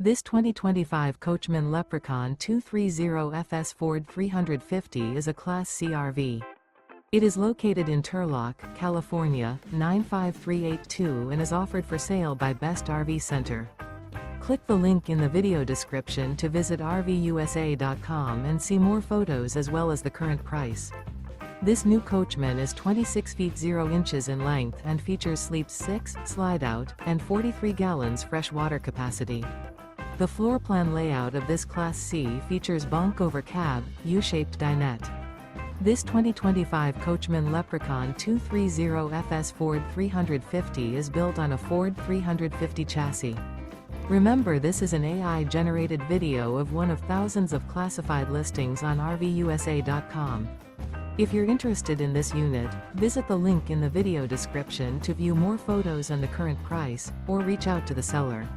This 2025 Coachmen Leprechaun 230FS Ford 350 is a Class C RV. It is located in Turlock, California, 95382 and is offered for sale by Best RV Center. Click the link in the video description to visit RVUSA.com and see more photos as well as the current price. This new Coachmen is 26 feet 0 inches in length and features sleeps 6, slide-out, and 43 gallons fresh water capacity. The floor plan layout of this Class C features Bunk Over Cab, U-shaped dinette. This 2025 Coachmen Leprechaun 230FS Ford 350 is built on a Ford 350 chassis. Remember, this is an AI-generated video of one of thousands of classified listings on RVUSA.com. If you're interested in this unit, visit the link in the video description to view more photos and the current price, or reach out to the seller.